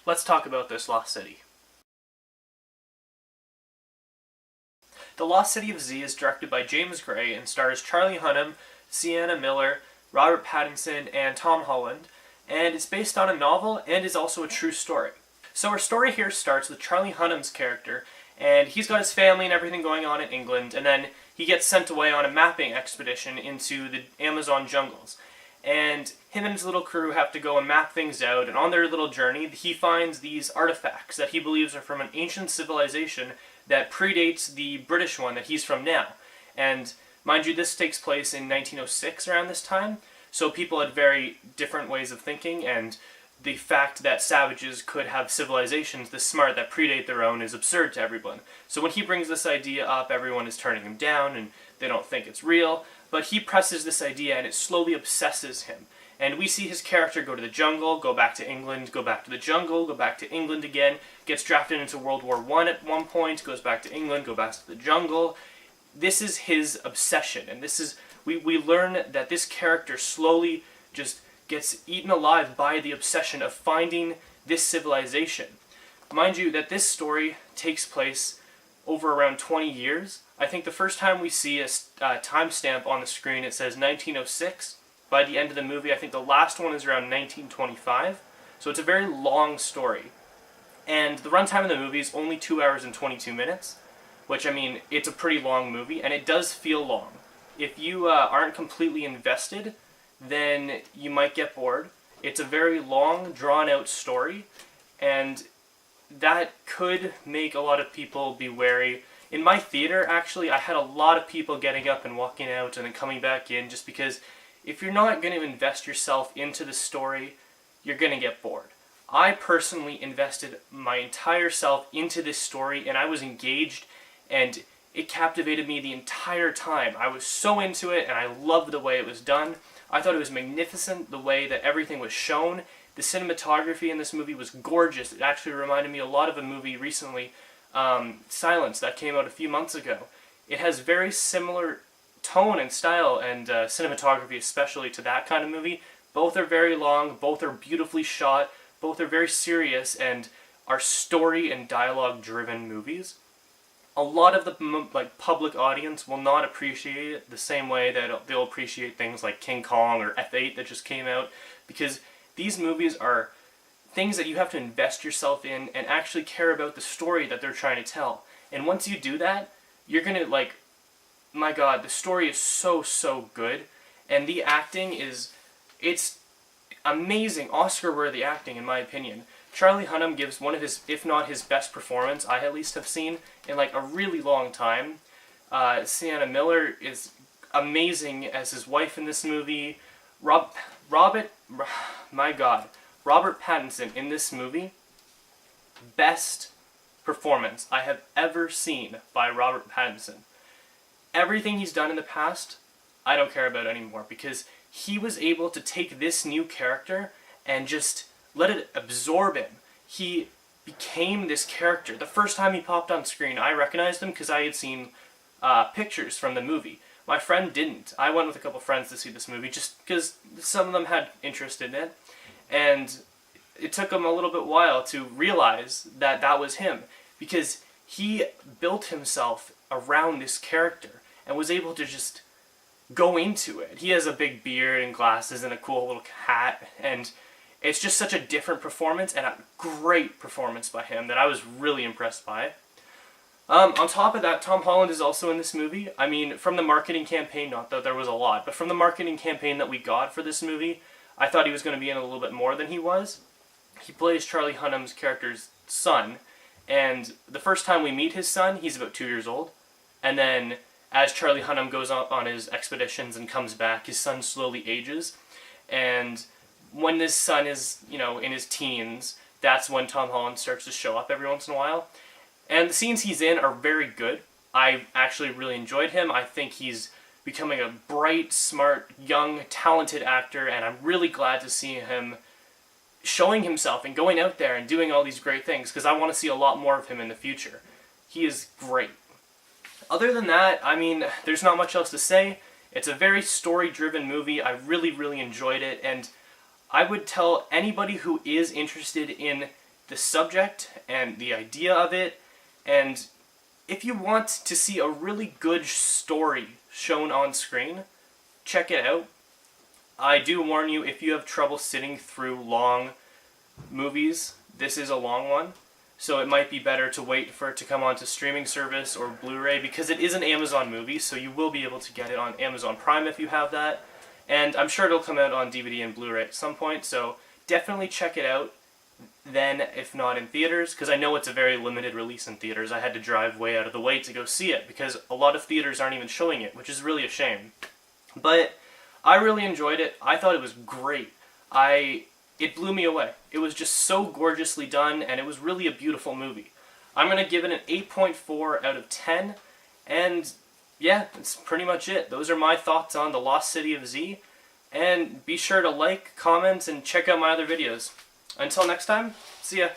Let's talk about this Lost City. The Lost City of Z is directed by James Gray and stars Charlie Hunnam, Sienna Miller, Robert Pattinson, and Tom Holland, and it's based on a novel and is also a true story. So our story here starts with Charlie Hunnam's character, and he's got his family and everything going on in England, and then he gets sent away on a mapping expedition into the Amazon jungles. And him and his little crew have to go and map things out, and on their little journey, he finds these artifacts that he believes are from an ancient civilization that predates the British one that he's from now. And mind you, this takes place in 1906 around this time, so people had very different ways of thinking, and the fact that savages could have civilizations this smart that predate their own is absurd to everyone. So when he brings this idea up, everyone is turning him down and they don't think it's real, but he presses this idea and it slowly obsesses him. And we see his character go to the jungle, go back to England, go back to the jungle, go back to England again, gets drafted into World War I at one point, goes back to England, goes back to the jungle. This is his obsession, and this is we learn that this character slowly just gets eaten alive by the obsession of finding this civilization. Mind you that this story takes place over around 20 years. I think the first time we see a timestamp on the screen, it says 1906. By the end of the movie, I think the last one is around 1925. So it's a very long story. And the runtime of the movie is only 2 hours and 22 minutes, which, I mean, it's a pretty long movie, and it does feel long. If you aren't completely invested, then you might get bored. It's a very long, drawn-out story, and that could make a lot of people be wary. In my theater, actually, I had a lot of people getting up and walking out and then coming back in, just because if you're not going to invest yourself into the story, you're going to get bored. I personally invested my entire self into this story, and I was engaged, and it captivated me the entire time. I was so into it, and I loved the way it was done. I thought it was magnificent, the way that everything was shown. The cinematography in this movie was gorgeous. It actually reminded me a lot of a movie recently, Silence, that came out a few months ago. It has very similar tone and style and cinematography, especially to that kind of movie. Both are very long, both are beautifully shot, both are very serious, and are story and dialogue driven movies. A lot of the public audience will not appreciate it the same way that they'll appreciate things like King Kong or F8 that just came out, because these movies are things that you have to invest yourself in and actually care about the story that they're trying to tell. And once you do that, you're gonna my God, the story is so good, and the acting it's amazing, Oscar-worthy acting in my opinion. Charlie Hunnam gives one of his, if not his best performance I at least have seen in a really long time. Sienna Miller is amazing as his wife in this movie. Robert Pattinson in this movie, best performance I have ever seen by Robert Pattinson. Everything he's done in the past, I don't care about anymore, because he was able to take this new character and just let it absorb him. He became this character. The first time he popped on screen, I recognized him because I had seen pictures from the movie. My friend didn't. I went with a couple friends to see this movie just because some of them had interest in it, and it took them a little bit while to realize that that was him, because he built himself around this character and was able to just go into it. He has a big beard and glasses and a cool little hat, and it's just such a different performance, and a great performance by him that I was really impressed by. On top of that, Tom Holland is also in this movie. I mean, from the marketing campaign, not that there was a lot, but from the marketing campaign that we got for this movie, I thought he was going to be in a little bit more than he was. He plays Charlie Hunnam's character's son, and the first time we meet his son, he's about 2 years old, and then as Charlie Hunnam goes on his expeditions and comes back, his son slowly ages, and when this son is, in his teens, that's when Tom Holland starts to show up every once in a while. And the scenes he's in are very good. I actually really enjoyed him. I think he's becoming a bright, smart, young, talented actor, and I'm really glad to see him showing himself and going out there and doing all these great things, because I want to see a lot more of him in the future. He is great. Other than that, I mean, there's not much else to say. It's a very story-driven movie. I really enjoyed it, and I would tell anybody who is interested in the subject and the idea of it, and if you want to see a really good story shown on screen, check it out. I do warn you, if you have trouble sitting through long movies, this is a long one, so it might be better to wait for it to come onto streaming service or Blu-ray, because it is an Amazon movie, so you will be able to get it on Amazon Prime if you have that, and I'm sure it'll come out on DVD and Blu-ray at some point, so definitely check it out then, if not in theaters, because I know it's a very limited release in theaters. I had to drive way out of the way to go see it, because a lot of theaters aren't even showing it, which is really a shame. But I really enjoyed it. I thought it was great. It blew me away. It was just so gorgeously done, and it was really a beautiful movie. I'm going to give it an 8.4 out of 10, and yeah, that's pretty much it. Those are my thoughts on The Lost City of Z, and be sure to like, comment, and check out my other videos. Until next time, see ya.